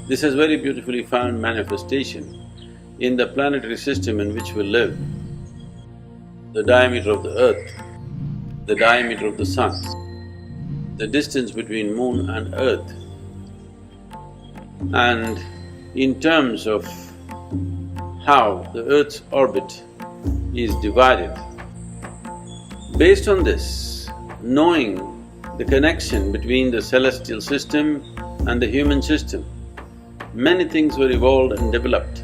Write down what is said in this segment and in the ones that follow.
This has very beautifully found manifestation in the planetary system in which we live. The diameter of the earth, the diameter of the sun, the distance between moon and earth, and in terms of how the earth's orbit is divided. Based on this, knowing the connection between the celestial system and the human system, many things were evolved and developed.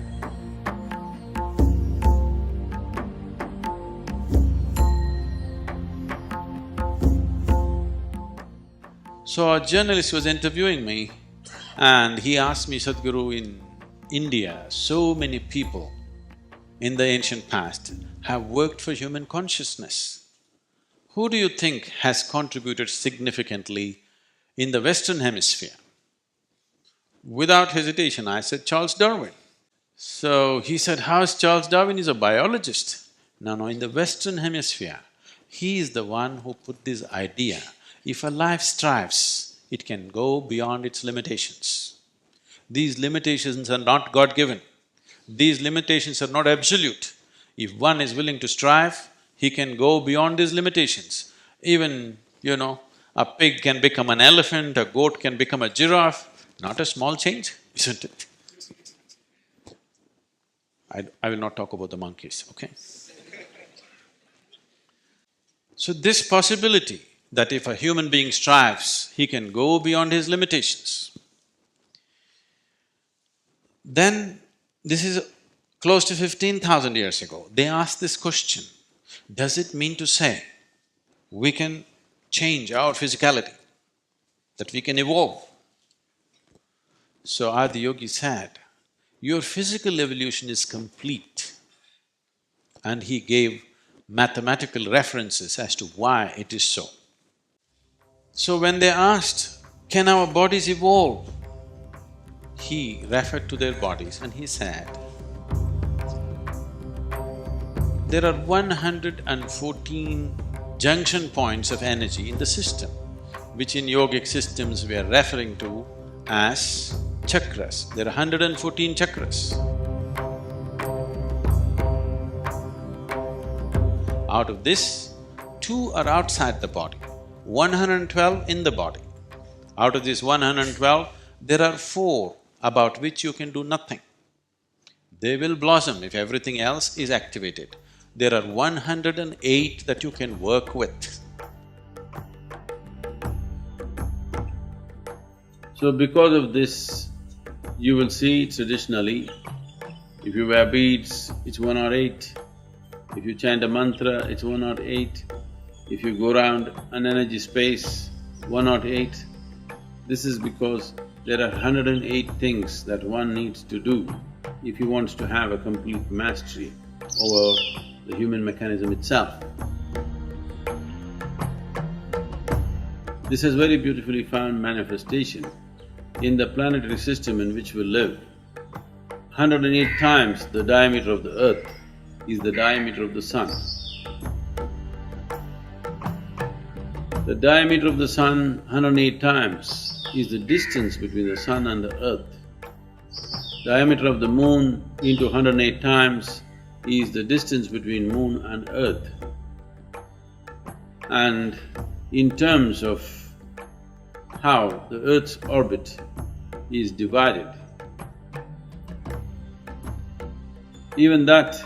So a journalist was interviewing me and he asked me, Sadhguru, in India, so many people in the ancient past have worked for human consciousness. Who do you think has contributed significantly in the Western Hemisphere? Without hesitation, I said Charles Darwin. So he said, how is Charles Darwin? He's a biologist. No, in the Western Hemisphere, he is the one who put this idea, if a life strives, it can go beyond its limitations. These limitations are not God-given. These limitations are not absolute. If one is willing to strive, he can go beyond these limitations. Even, a pig can become an elephant, a goat can become a giraffe, not a small change, isn't it? I will not talk about the monkeys, okay? So this possibility that if a human being strives, he can go beyond his limitations. Then, this is close to 15,000 years ago, they asked this question, does it mean to say we can change our physicality, that we can evolve? So Adiyogi said, your physical evolution is complete, and he gave mathematical references as to why it is so. So when they asked, can our bodies evolve? He referred to their bodies and he said, there are 114 junction points of energy in the system, which in yogic systems we are referring to as chakras. There are 114 chakras. Out of this, 2 are outside the body, 112 in the body. Out of this 112, there are 4 about which you can do nothing. They will blossom if everything else is activated. There are 108 that you can work with. So because of this, you will see traditionally, if you wear beads, it's 108. If you chant a mantra, it's 108. If you go around an energy space, 108. This is because there are 108 things that one needs to do if he wants to have a complete mastery over the human mechanism itself. This has very beautifully found manifestation in the planetary system in which we live. 108 times the diameter of the earth is the diameter of the sun. The diameter of the sun 108 times is the distance between the sun and the earth. Diameter of the moon into 108 times is the distance between moon and earth. And in terms of how the earth's orbit is divided, even that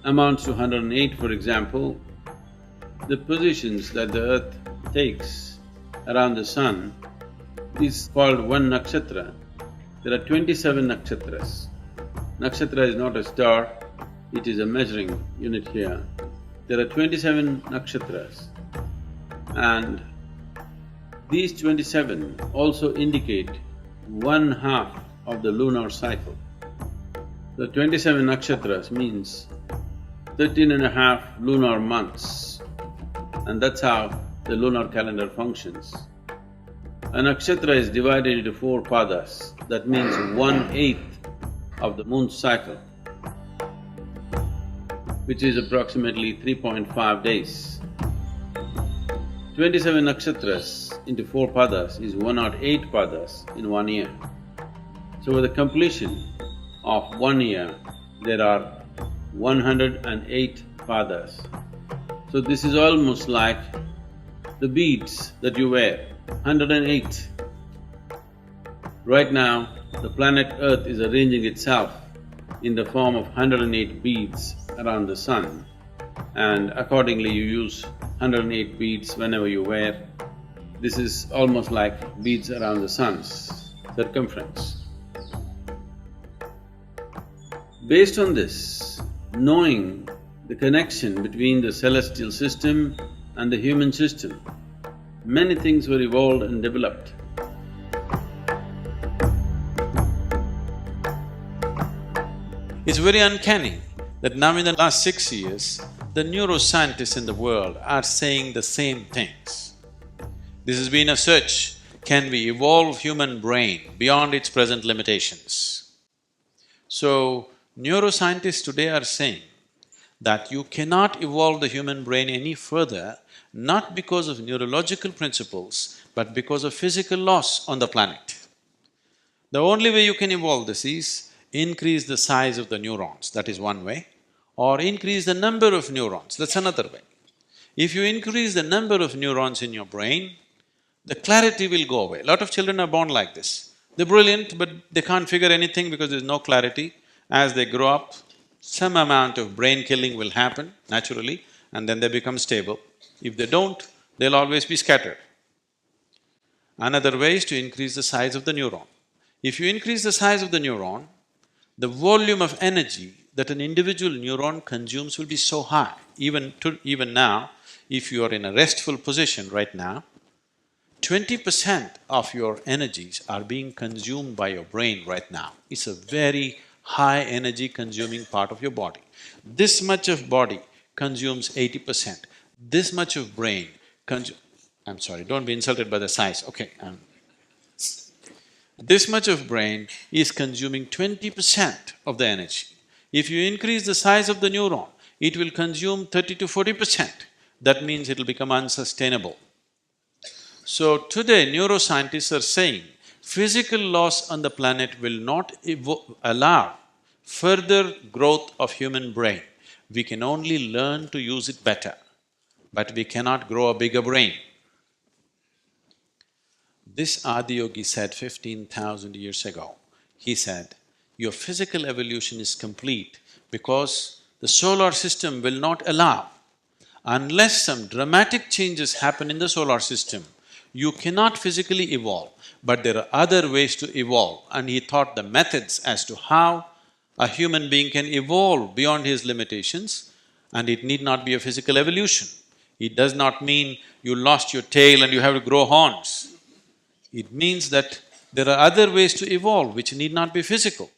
amounts to 108. For example, the positions that the earth takes around the sun is called one nakshatra. There are 27 nakshatras. Nakshatra is not a star, it is a measuring unit here. There are 27 nakshatras, and these 27 also indicate 1/2 of the lunar cycle. The 27 nakshatras means 13.5 lunar months, and that's how the lunar calendar functions. A nakshatra is divided into 4 padas, that means 1/8 of the moon's cycle, which is approximately 3.5 days. 27 nakshatras into 4 padas is 108 padas in 1 year. So with the completion of 1 year, there are 108 padas. So this is almost like the beads that you wear, 108. Right now, the planet Earth is arranging itself in the form of 108 beads around the sun, and accordingly you use 108 beads whenever you wear. This is almost like beads around the sun's circumference. Based on this, knowing the connection between the celestial system and the human system, many things were evolved and developed. It's very uncanny that now in the last 6 years, the neuroscientists in the world are saying the same things. This has been a search, can we evolve human brain beyond its present limitations? So, neuroscientists today are saying that you cannot evolve the human brain any further, not because of neurological principles, but because of physical laws on the planet. The only way you can evolve this is increase the size of the neurons, that is one way, or increase the number of neurons, that's another way. If you increase the number of neurons in your brain, the clarity will go away. A lot of children are born like this. They're brilliant, but they can't figure anything because there's no clarity. As they grow up, some amount of brain killing will happen naturally, and then they become stable. If they don't, they'll always be scattered. Another way is to increase the size of the neuron. If you increase the size of the neuron, the volume of energy that an individual neuron consumes will be so high. Even now, if you are in a restful position right now, 20% of your energies are being consumed by your brain right now. It's a very high energy consuming part of your body. This much of body consumes 80%. This much of brain I'm sorry, don't be insulted by the size, okay, this much of brain is consuming 20% of the energy. If you increase the size of the neuron, it will consume 30 to 40%. That means it'll become unsustainable. So today, neuroscientists are saying physical laws on the planet will not allow further growth of human brain. We can only learn to use it better, but we cannot grow a bigger brain. This Adiyogi said 15,000 years ago. He said, your physical evolution is complete because the solar system will not allow. Unless some dramatic changes happen in the solar system, you cannot physically evolve, but there are other ways to evolve. And he taught the methods as to how a human being can evolve beyond his limitations, and it need not be a physical evolution. It does not mean you lost your tail and you have to grow horns. It means that there are other ways to evolve which need not be physical.